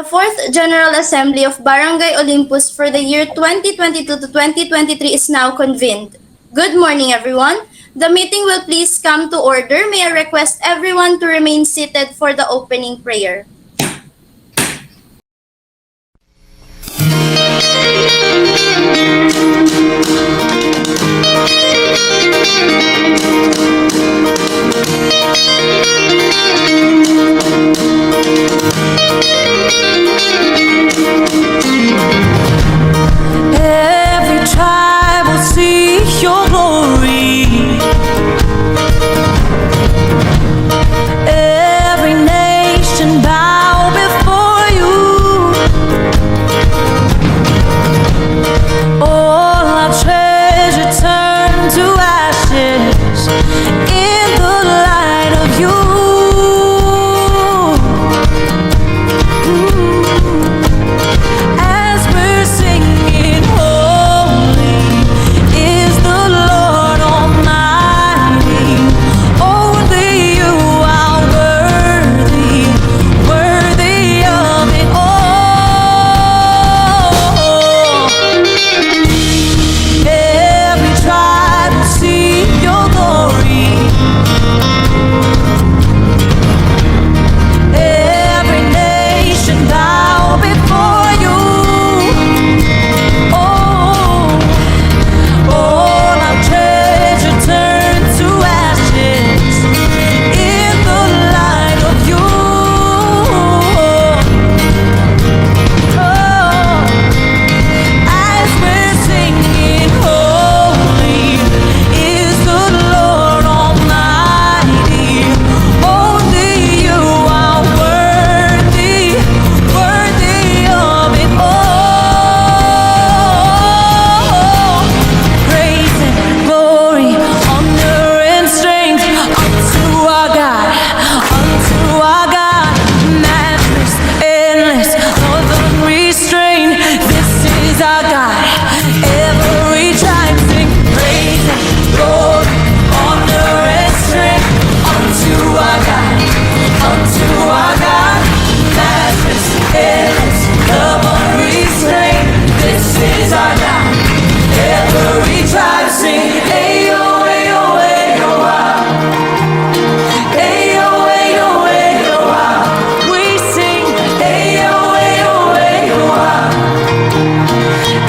4th General Assembly of Barangay Olympus for the year 2022 to 2023 is now convened. Good morning, everyone. The meeting will please come to order. May I request everyone to remain seated for the opening prayer. Every tribe will see your glory. Every nation bow before you. All our treasure turn to ashes in the light of you. As we're singing, holy is the Lord Almighty. Only you are worthy, worthy of it all. Every tribe will see your glory. Every nation bow before you. Oh, all our treasure turn to ashes in the light of you. Oh, as we're singing, holy is the Lord Almighty. Only you are worthy, worthy of it all. Praise and glory, honor and strength unto our God, unto our God. Matchless, endless, love unrestrained. This is our God. Every tribe sing praise and glory, honor and strength unto our God, unto our God. Matchless, endless, love unrestrained. This is our God. Every tribe sing, ayo, ayo, ayo, ah. Ayo, ayo, ayo, ah. We sing, ayo, ayo, ayo, ah.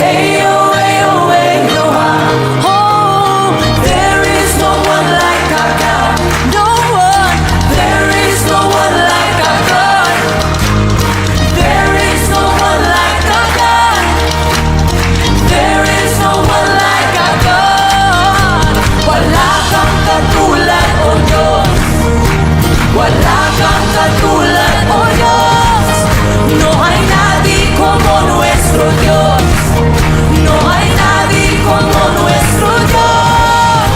Ayo, ayo, ayo, ah. Oh, there is no one like our God. No one. There is no one like our God. There is no one like our God. There is no one like our God. Wala kang katulad, O Diyos. Wala kang katulad, O Diyos. No hay nadie como nuestro Dios. No hay nadie como nuestro Dios.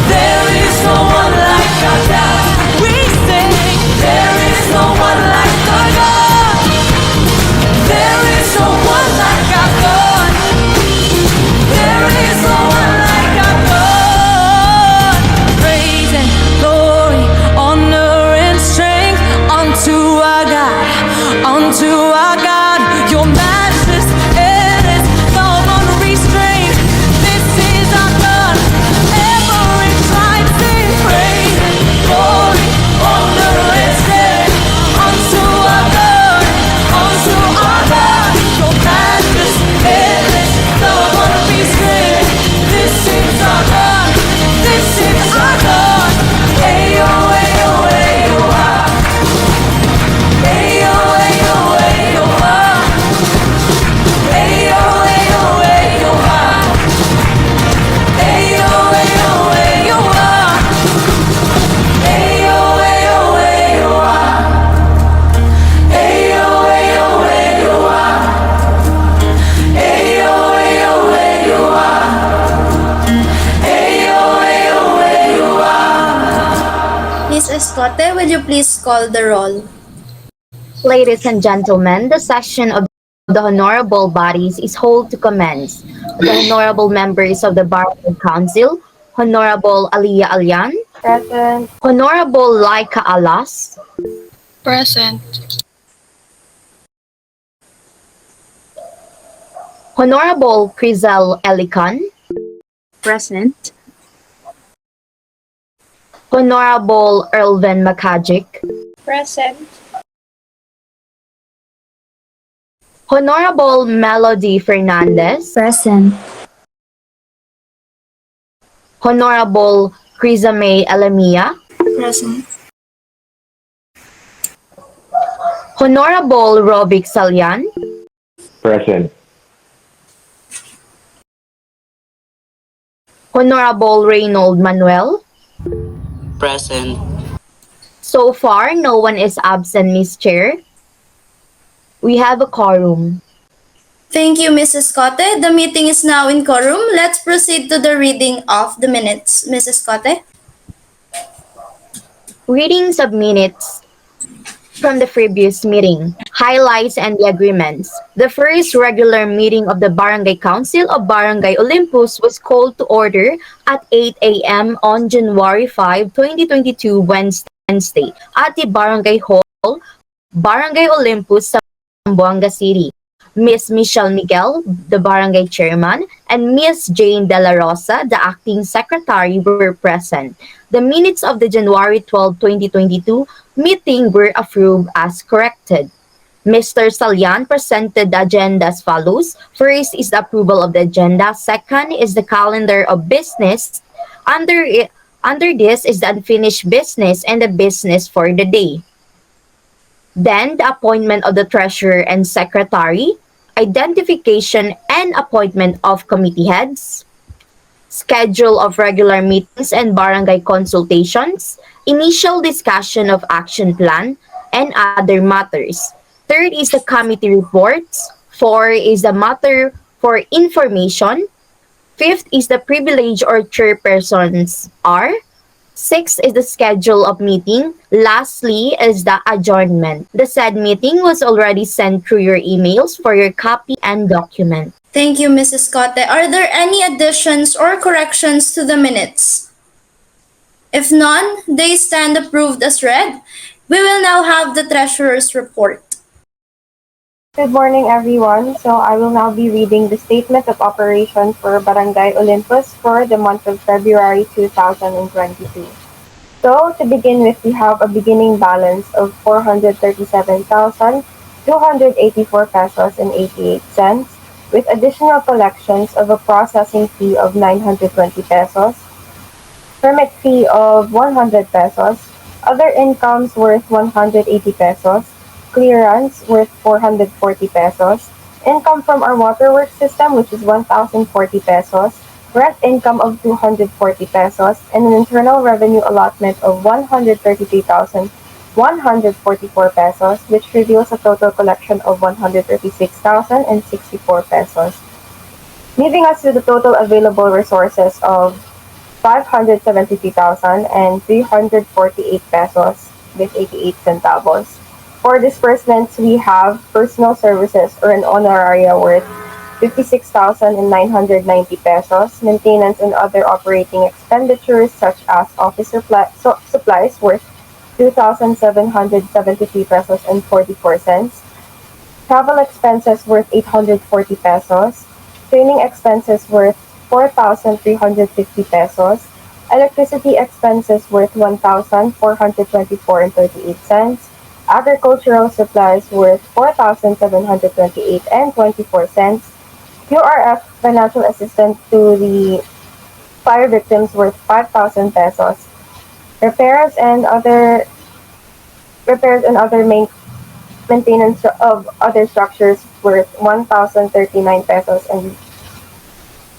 There is no one like our God. We sing, there is no one like our God. There is no one like our God. There is no one like our God. Praise and glory, honor and strength unto our God, unto our God. Your matchless, endless, love unrestrained. This is our God. Every tribe sing praise and glory, honor and strength unto our God, unto our God. Your matchless, endless, love unrestrained. This is our God. This is our God. Ayo, ayo, ayo, ah. Ayo, ayo, ayo, ah. Ayo, ayo, ayo, ah. Ayo, ayo, ayo, ah. Ayo, ayo, ayo, ah. Ayo, ayo, ayo, ah. Ayo, ayo, ayo, ah. Ayo, ayo, ayo, ah. Ms. Escote, will you please call the roll? Ladies and gentlemen, the session of the honorable bodies is hold to commence. The honorable members of the Barangay Council, Honorable Aliyah Alyan, Present. Honorable Laika Alas, Present. Honorable Crizal Elican, Present. Honorable Erlvin Makajic, Present. Honorable Melody Fernandez, Present. Honorable Crizame Alamia, Present. Honorable Robic Salyan, Present. Honorable Reynold Manuel. Present. So far, no one is absent, Miss Chair. We have a quorum. Thank you, Mrs. Cote. The meeting is now in quorum. Let's proceed to the reading of the minutes. Mrs. Cote? Readings of minutes from the previous meeting. Highlights and the agreements. The first regular meeting of the Barangay Council of Barangay Olympus was called to order at 8 a.m. on January 5, 2022, Wednesday, at the Barangay Hall, Barangay Olympus, Zamboanga City. Miss Michelle Miguel, the barangay chairman, and Miss Jane De La Rosa, the acting secretary, were present. The minutes of the January 12, 2022 meeting were approved as corrected. Mr. Salyan presented the agenda as follows. First is the approval of the agenda. Second is the calendar of business. Under this is the unfinished business and the business for the day. Then the appointment of the treasurer and secretary, identification and appointment of committee heads, schedule of regular meetings and barangay consultations, initial discussion of action plan, and other matters. Third is the committee reports. Four is the matter for information. Fifth is the privilege or chairpersons are. Sixth is the schedule of meeting. Lastly is the adjournment. The said meeting was already sent through your emails for your copy and document. Thank you, Mrs. Cote. Are there any additions or corrections to the minutes? If none, they stand approved as read. We will now have the treasurer's report. Good morning, everyone. So I will now be reading the statement of operation for Barangay Olympus for the month of February 2022. So to begin with, we have a beginning balance of 437,284 pesos and 88 cents, with additional collections of a processing fee of 920 pesos, permit fee of 100 pesos, other incomes worth 180 pesos, clearance worth 440 pesos, income from our waterworks system which is 1,040 pesos, rent income of 240 pesos, and an internal revenue allotment of 133,144 pesos, which reveals a total collection of 136,064 pesos. Leaving us with the total available resources of 573,348 pesos with 88 centavos. For disbursements, we have personal services or an honoraria worth 56,990 pesos, maintenance and other operating expenditures such as office supplies worth 2,773 pesos and 44 cents, travel expenses worth 840 pesos, training expenses worth 4,350 pesos, electricity expenses worth 1,424 and 38 cents, agricultural supplies worth 4,728 and 24 cents, QRF financial assistance to the fire victims worth 5,000 pesos, repairs and other maintenance of other structures worth 1,039 pesos and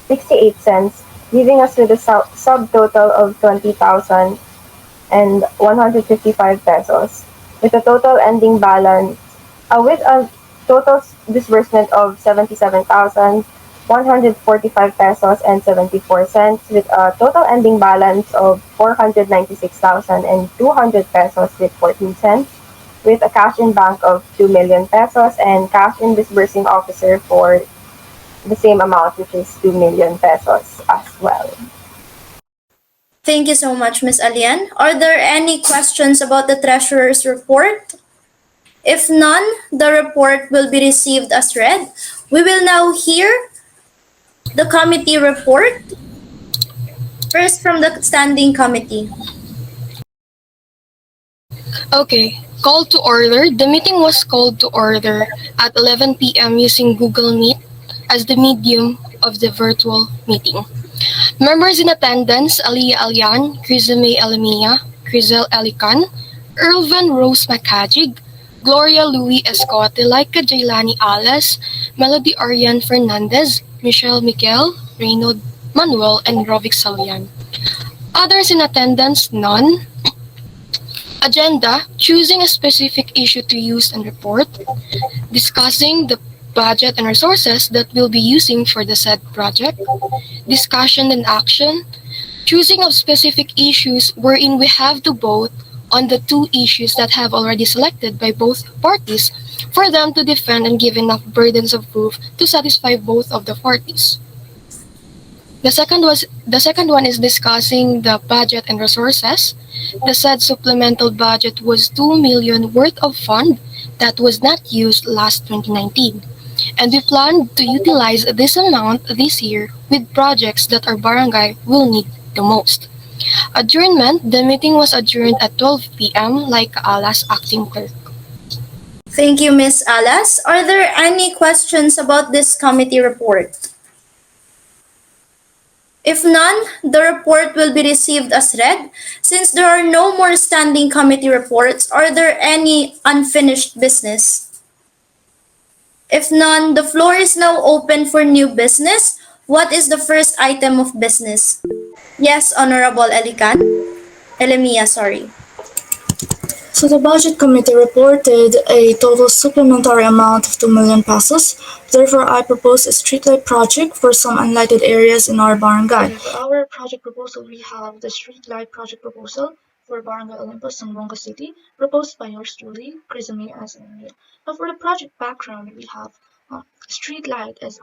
68 cents, leaving us with a subtotal of 20,155 pesos, with a total ending balance, with a total disbursement of 77,145 pesos and 74 cents, with a total ending balance of 496,200 pesos with 14 cents, with a cash in bank of 2 million pesos and cash in disbursing officer for the same amount, which is 2 million pesos as well. Thank you so much, Ms. Alian. Are there any questions about the treasurer's report? If none, the report will be received as read. We will now hear the committee report. First from the standing committee. Okay, call to order. The meeting was called to order at 11 p.m. using Google Meet as the medium of the virtual meeting. Members in attendance: Aliyah Alyan, Crizame Elamia, Crizel Elican, Irvin Rose Macajig, Gloria Louis Escote, Laika Jailani Alas, Melody Arian Fernandez, Michelle Miguel, Reynold Manuel, and Rovic Salian. Others in attendance: none. Agenda: choosing a specific issue to use and report, discussing the budget and resources that we'll be using for the said project, discussion and action, choosing of specific issues wherein we have to vote on the two issues that have already selected by both parties for them to defend and give enough burdens of proof to satisfy both of the parties. The second one is discussing the budget and resources. The said supplemental budget was 2 million worth of fund that was not used last 2019. And we plan to utilize this amount this year with projects that our barangay will need the most. Adjournment: the meeting was adjourned at 12 p.m. like Alas acting clerk. Thank you, Ms. Alas. Are there any questions about this committee report? If none, the report will be received as read. Since there are no more standing committee reports, are there any unfinished business? If none, the floor is now open for new business. What is the first item of business? Yes, Honorable Elamia, sorry. So the Budget Committee reported a total supplementary amount of 2 million pesos. Therefore, I propose a streetlight project for some unlighted areas in our barangay. For our project proposal, we have the streetlight project proposal for Barangay Olympus, Zamboanga City, proposed by yours truly, Crizame as Emil. Now for the project background, we have streetlight as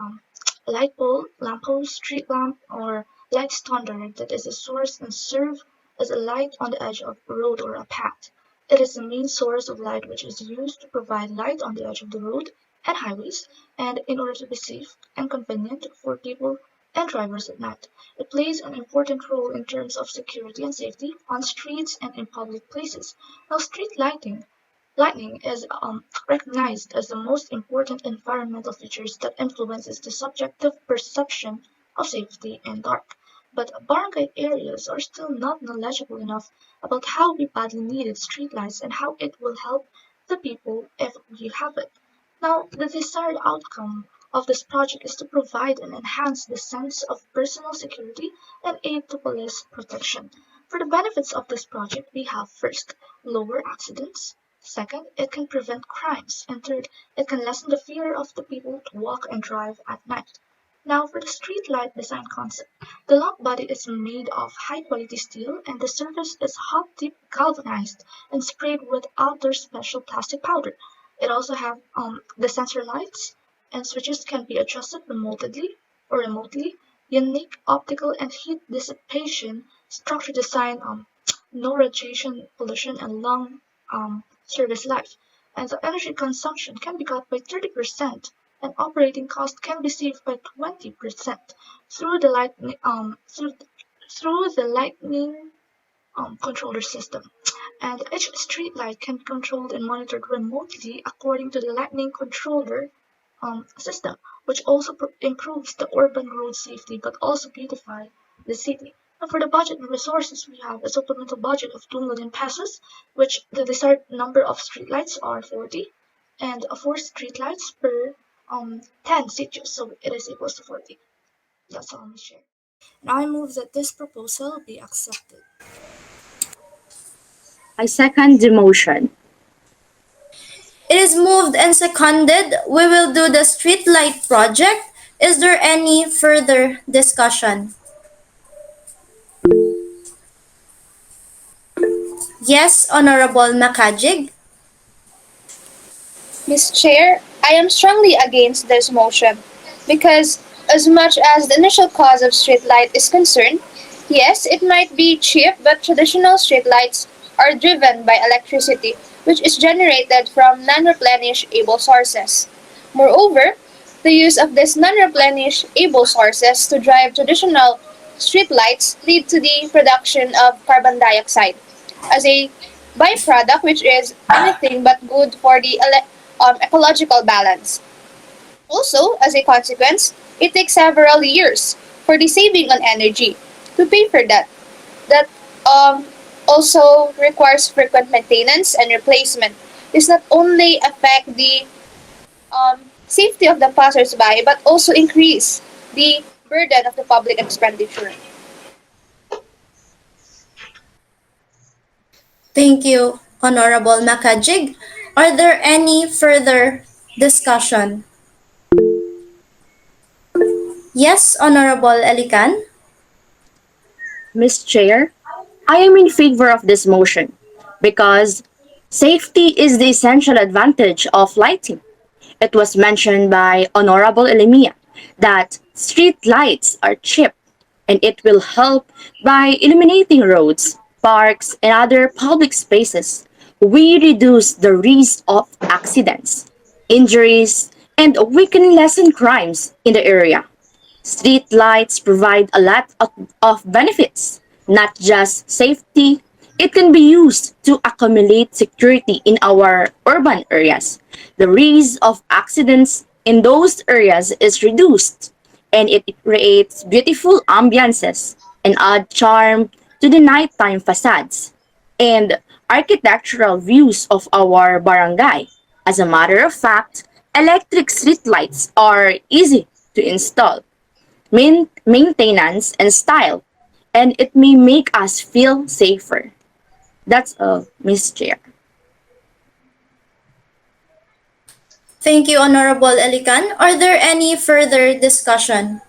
light pole, lamp post, street lamp, or light standard that is a source and serve as a light on the edge of a road or a path. It is the main source of light which is used to provide light on the edge of the road and highways, and in order to be safe and convenient for people and drivers at night. It plays an important role in terms of security and safety on streets and in public places. Now, street lighting is recognized as the most important environmental features that influences the subjective perception of safety in dark. But barangay areas are still not knowledgeable enough about how we badly needed streetlights and how it will help the people if we have it. Now, the desired outcome of this project is to provide and enhance the sense of personal security and aid to police protection. For the benefits of this project, we have first, lower accidents. Second, it can prevent crimes. And third, it can lessen the fear of the people to walk and drive at night. Now for the street light design concept. The lamp body is made of high quality steel and the surface is hot dip galvanized and sprayed with outer special plastic powder. It also have the sensor lights and switches can be adjusted remotely. Unique optical and heat dissipation structure design, no radiation pollution and long service life. And the energy consumption can be cut by 30% and operating cost can be saved by 20% through the lightning controller system. And each street light can be controlled and monitored remotely according to the lightning controller system, which also improves the urban road safety but also beautify the city. And for the budget and resources, we have a supplemental budget of 2 million pesos, which the desired number of streetlights are 40, and 4 streetlights per 10 stitches, so it is equals to 40. That's all I share. And I move that this proposal be accepted. I second the motion. It is moved and seconded. We will do the street light project. Is there any further discussion? Yes, Honorable Makajig. Ms. Chair, I am strongly against this motion because as much as the initial cause of streetlight is concerned, yes, it might be cheap, but traditional streetlights are driven by electricity, which is generated from non-replenishable sources. Moreover, The use of these non-replenishable sources to drive traditional streetlights lead to the production of carbon dioxide as a byproduct, which is anything but good for the ecological balance. Also, as a consequence, it takes several years for the saving on energy to pay for that. That also requires frequent maintenance and replacement. This not only affect the safety of the passersby but also increase the burden of the public expenditure. Thank you, Honorable Makajig. Are there any further discussion? Yes, Honorable Elican. Ms. Chair, I am in favor of this motion because safety is the essential advantage of lighting. It was mentioned by Honorable Elimia that street lights are cheap and it will help by illuminating roads, parks, and other public spaces. We reduce the risk of accidents, injuries, and we can lessen crimes in the area. Street lights provide a lot of benefits, not just safety. It can be used to accumulate security in our urban areas. The risk of accidents in those areas is reduced, and it creates beautiful ambiances and add charm to the nighttime facades and architectural views of our barangay. As a matter of fact, electric streetlights are easy to install, maintenance, and style, and it may make us feel safer. That's all, Miss Chair. Thank you, Honorable Elican. Are there any further discussion?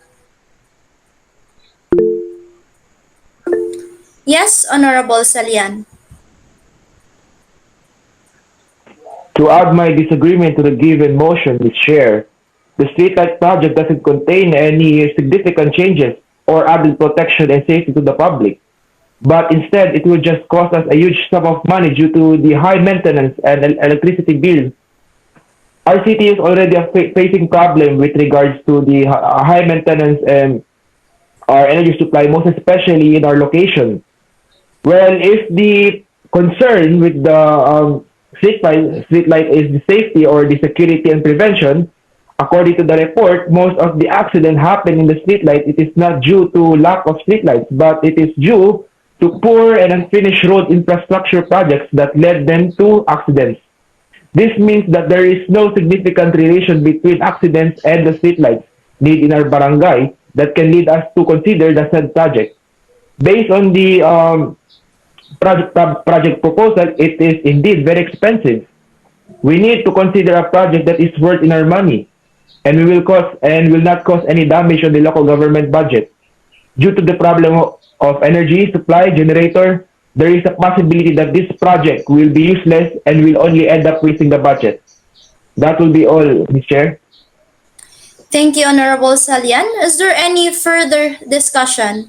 Yes, Honorable Salian. To add my disagreement to the given motion, Ms. Chair, the streetlight project doesn't contain any significant changes or added protection and safety to the public. But instead, it will just cost us a huge sum of money due to the high maintenance and electricity bills. Our city is already facing problem with regards to the high maintenance and our energy supply, most especially in our location. Well, if the concern with the streetlight is the safety or the security and prevention, according to the report, most of the accidents happen in the streetlight. It is not due to lack of streetlights, but it is due to poor and unfinished road infrastructure projects that led them to accidents. This means that there is no significant relation between accidents and the streetlights need in our barangay that can lead us to consider the said project. Based on the project proposal, it is indeed very expensive. We need to consider a project that is worth in our money and will not cause any damage on the local government budget. Due to the problem of energy supply generator, there is a possibility that this project will be useless and will only end up wasting the budget. That will be all, Ms. Chair. Thank you, Honorable Salian. Is there any further discussion?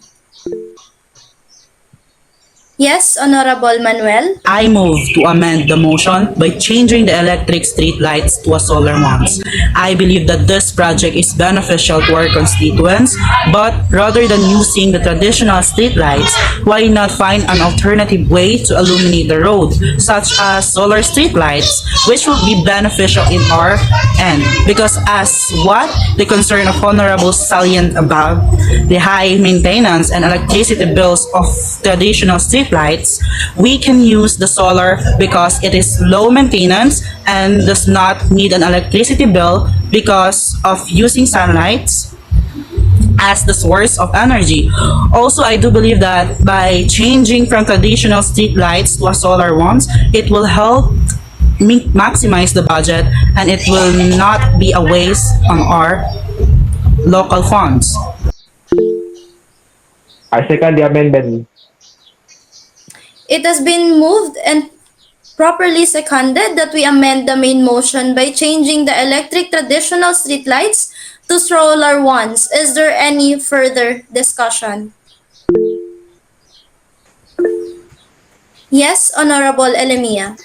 Yes, Honorable Manuel. I move to amend the motion by changing the electric street lights to a solar ones. I believe that this project is beneficial to our constituents, but rather than using the traditional street lights, why not find an alternative way to illuminate the road, such as solar street lights, which will be beneficial in our end. Because as what the concern of Honorable Salient about the high maintenance and electricity bills of traditional street lights, we can use the solar because it is low maintenance and does not need an electricity bill because of using sunlight as the source of energy. Also, I do believe that by changing from traditional street lights to a solar ones, it will help maximize the budget and it will not be a waste on our local funds. I second the amendment. It has been moved and properly seconded that we amend the main motion by changing the electric traditional streetlights to solar ones. Is there any further discussion? Yes, Honorable Elimia.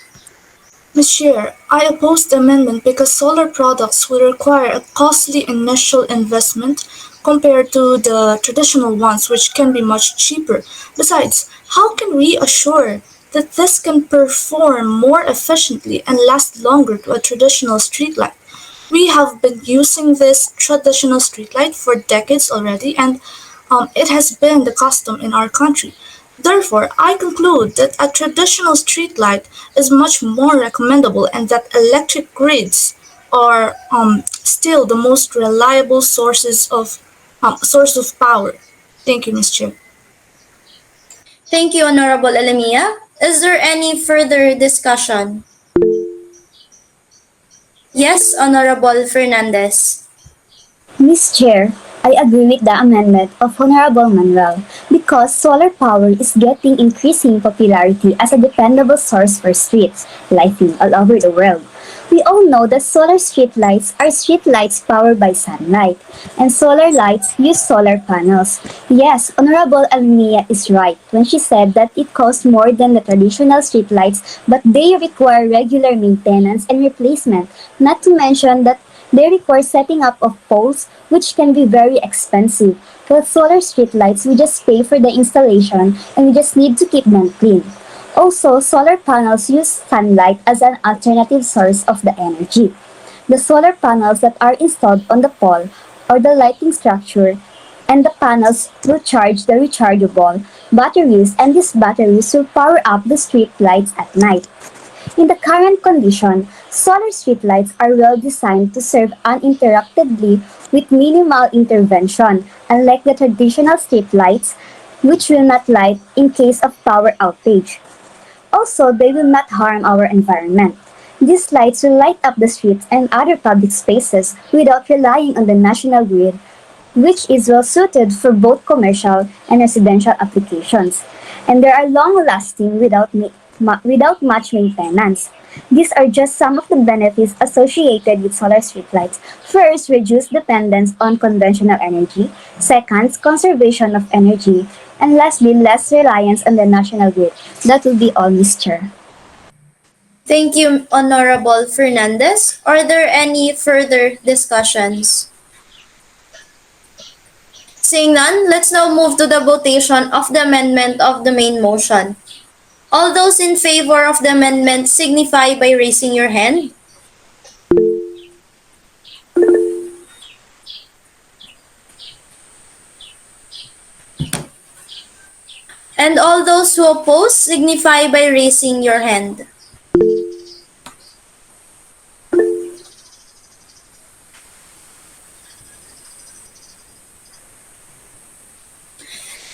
Ms. Chair, I oppose the amendment because solar products will require a costly initial investment compared to the traditional ones, which can be much cheaper. Besides, how can we assure that this can perform more efficiently and last longer to a traditional streetlight? We have been using this traditional streetlight for decades already, and it has been the custom in our country. Therefore, I conclude that a traditional streetlight is much more recommendable and that electric grids are still the most reliable source of power. Thank you, Ms. Chair. Thank you, Honorable Elamia. Is there any further discussion? Yes, Honorable Fernandez. Ms. Chair, I agree with the amendment of Honorable Manuel because solar power is getting increasing popularity as a dependable source for streets lighting all over the world. We all know that solar street lights are street lights powered by sunlight, and solar lights use solar panels. Yes, Honorable Almia is right when she said that it costs more than the traditional street lights, but they require regular maintenance and replacement, not to mention that they require setting up of poles, which can be very expensive. With solar streetlights, we just pay for the installation and we just need to keep them clean. Also, solar panels use sunlight as an alternative source of the energy. The solar panels that are installed on the pole or the lighting structure and the panels will charge the rechargeable batteries, and these batteries will power up the street lights at night. In the current condition, solar streetlights are well designed to serve uninterruptedly with minimal intervention, unlike the traditional streetlights, which will not light in case of power outage. Also, they will not harm our environment. These lights will light up the streets and other public spaces without relying on the national grid, which is well suited for both commercial and residential applications. And they are long-lasting without much maintenance. These are just some of the benefits associated with solar streetlights. First, reduce dependence on conventional energy. Second, conservation of energy. And lastly, less reliance on the national grid. That will be all, Ms. Chair. Thank you, Honorable Fernandez. Are there any further discussions? Seeing none, let's now move to the votation of the amendment of the main motion. All those in favor of the amendment signify by raising your hand. And all those who oppose signify by raising your hand.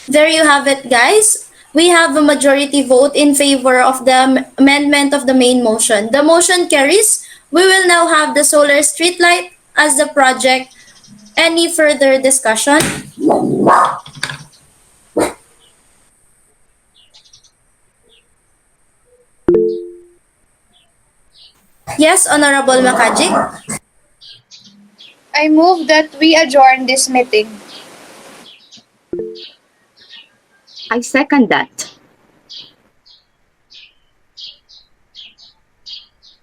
There you have it, guys. We have a majority vote in favor of the amendment of the main motion. The motion carries. We will now have the solar streetlight as the project. Any further discussion? Yes, Honorable Makajik. I move that we adjourn this meeting. I second that.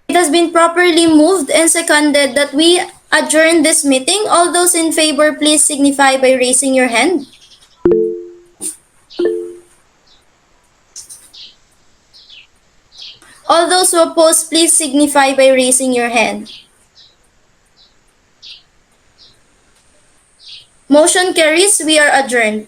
It has been properly moved and seconded that we adjourn this meeting. All those in favor, please signify by raising your hand. All those who oppose, please signify by raising your hand. Motion carries. We are adjourned.